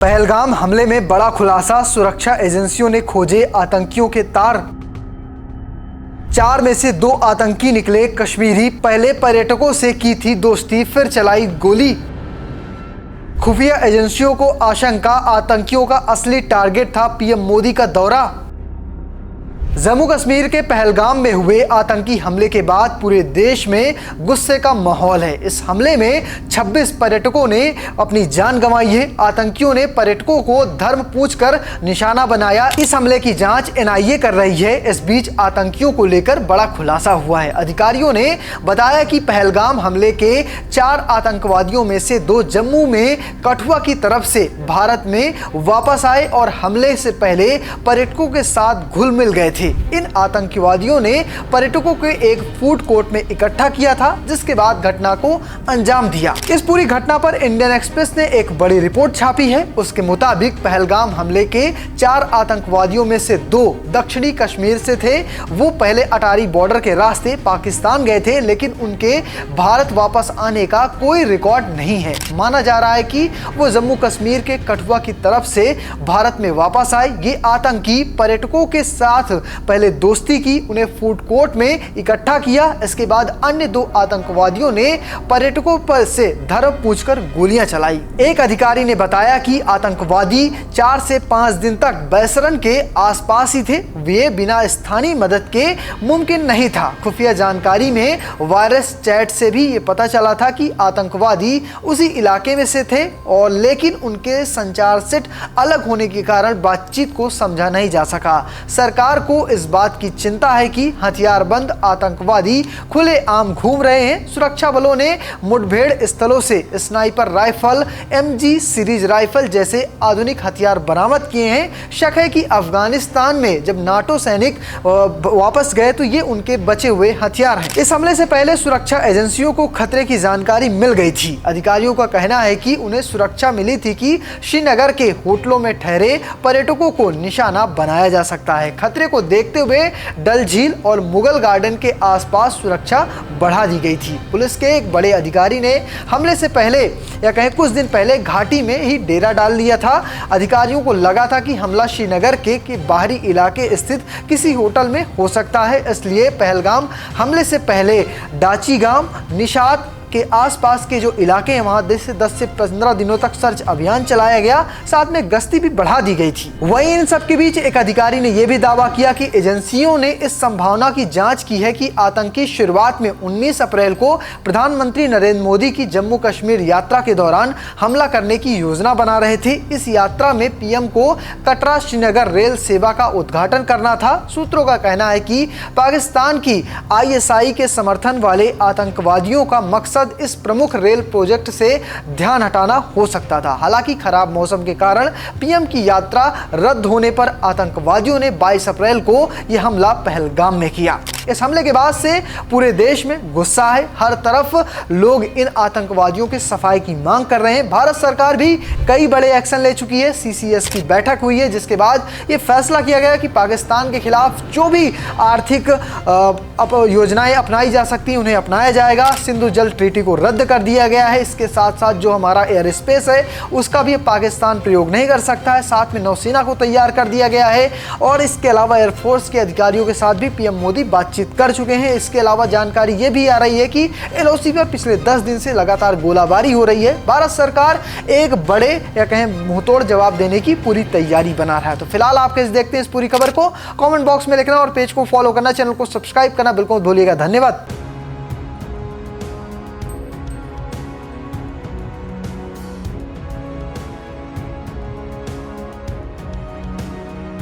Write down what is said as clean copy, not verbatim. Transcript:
पहलगाम हमले में बड़ा खुलासा, सुरक्षा एजेंसियों ने खोजे आतंकियों के तार। 4 में से 2 आतंकी निकले कश्मीरी, पहले पर्यटकों से की थी दोस्ती, फिर चलाई गोली। खुफिया एजेंसियों को आशंका आतंकियों का असली टारगेट था पीएम मोदी का दौरा। जम्मू कश्मीर के पहलगाम में हुए आतंकी हमले के बाद पूरे देश में गुस्से का माहौल है। इस हमले में 26 पर्यटकों ने अपनी जान गंवाई है। आतंकियों ने पर्यटकों को धर्म पूछकर निशाना बनाया। इस हमले की जांच एनआईए कर रही है। इस बीच आतंकियों को लेकर बड़ा खुलासा हुआ है। अधिकारियों ने बताया कि पहलगाम हमले के 4 आतंकवादियों में से 2 जम्मू में कठुआ की तरफ से भारत में वापस आए और हमले से पहले पर्यटकों के साथ घुल मिल गए थे। इन आतंकवादियों ने पर्यटकों को एक फूड कोर्ट में इकट्ठा किया था, जिसके बाद घटना को अंजाम दिया। इस पूरी घटना पर इंडियन एक्सप्रेस ने एक बड़ी रिपोर्ट छापी है। उसके मुताबिक पहलगाम हमले के 4 आतंकवादियों में से 2 दक्षिणी कश्मीर से थे। वो पहले अटारी बॉर्डर के रास्ते पाकिस्तान गए थे, लेकिन उनके भारत वापस आने का कोई रिकॉर्ड नहीं है। माना जा रहा है कि वो जम्मू कश्मीर के कठुआ की तरफ से भारत में वापस आए। ये आतंकी पर्यटकों के साथ पहले दोस्ती की, उन्हें फूड कोर्ट में इकट्ठा किया। इसके बाद अन्य 2 आतंकवादियों ने पर्यटकों पर से धर्म पूछकर गोलियां चलाई। एक अधिकारी ने बताया कि आतंकवादी 4 से 5 दिन तक बैसरन के आसपास ही थे। वे बिना स्थानीय मदद के मुमकिन नहीं था। खुफिया जानकारी में वायरस चैट से भी ये पता चला था कि आतंकवादी उसी इलाके में से थे, और लेकिन उनके संचार सेट अलग होने के कारण बातचीत को समझा नहीं जा सका। सरकार को इस बात की चिंता है कि हथियारबंद आतंकवादी खुलेआम घूम रहे हैं। सुरक्षा बलों ने मुठभेड़ स्थलों से sniper rifle, MG series rifle जैसे आधुनिक हथियार बरामद किए हैं। शक है कि अफगानिस्तान में जब नाटो सैनिक वापस गए तो ये उनके बचे हुए हथियार हैं। इस हमले से पहले सुरक्षा एजेंसियों को खतरे की जानकारी मिल गई थी। अधिकारियों का कहना है कि उन्हें सुरक्षा मिली थी कि श्रीनगर के होटलों में ठहरे पर्यटकों को निशाना बनाया जा सकता है। खतरे को देखते हुए डल झील और मुगल गार्डन के आसपास सुरक्षा बढ़ा दी गई थी। पुलिस के एक बड़े अधिकारी ने हमले से पहले या कहें कुछ दिन पहले घाटी में ही डेरा डाल लिया था। अधिकारियों को लगा था कि हमला श्रीनगर के बाहरी इलाके स्थित किसी होटल में हो सकता है, इसलिए पहलगाम हमले से पहले डाचीगाम, निशात के आसपास के जो इलाके हैं वहां 10 से 15 दिनों तक सर्च अभियान चलाया गया। साथ में गश्ती भी बढ़ा दी गई थी। वहीं इन सब के बीच एक अधिकारी ने यह भी दावा किया कि एजेंसियों ने इस संभावना की जांच की है कि आतंकी शुरुआत में 19 अप्रैल को प्रधानमंत्री नरेंद्र मोदी की जम्मू कश्मीर यात्रा के दौरान हमला करने की योजना बना रहे थे। इस यात्रा में पीएम को कटरा श्रीनगर रेल सेवा का उद्घाटन करना था। सूत्रों का कहना है कि पाकिस्तान की आईएसआई के समर्थन वाले आतंकवादियों का मकसद इस प्रमुख रेल प्रोजेक्ट से ध्यान हटाना हो सकता था। हालांकि खराब मौसम के कारण पीएम की यात्रा रद्द होने पर आतंकवादियों ने 22 अप्रैल को यह हमला पहलगाम में किया। इस हमले के बाद से पूरे देश में गुस्सा है। हर तरफ लोग इन आतंकवादियों की सफाई की मांग कर रहे हैं। भारत सरकार भी कई बड़े एक्शन ले चुकी है। सीसीएस की बैठक हुई है, जिसके बाद ये फैसला किया गया कि पाकिस्तान के खिलाफ जो भी आर्थिक योजनाएं अपनाई जा सकती हैं उन्हें अपनाया जाएगा। सिंधु जल ट्रीटी को रद्द कर दिया गया है। इसके साथ साथ जो हमारा एयर स्पेस है उसका भी पाकिस्तान प्रयोग नहीं कर सकता है। साथ में नौसेना को तैयार कर दिया गया है, और इसके अलावा एयरफोर्स के अधिकारियों के साथ भी पीएम मोदी बातचीत कर चुके हैं। इसके अलावा जानकारी ये भी आ रही है कि एलओसी पर पिछले 10 दिन से लगातार गोलाबारी हो रही है। भारत सरकार एक बड़े या कहें मुंहतोड़ जवाब देने की पूरी तैयारी बना रहा है। तो फिलहाल आप कैसे देखते हैं इस पूरी खबर को, कमेंट बॉक्स में लिखना और पेज को फॉलो करना, चैनल को सब्सक्राइब करना बिल्कुल भूलिएगा। धन्यवाद।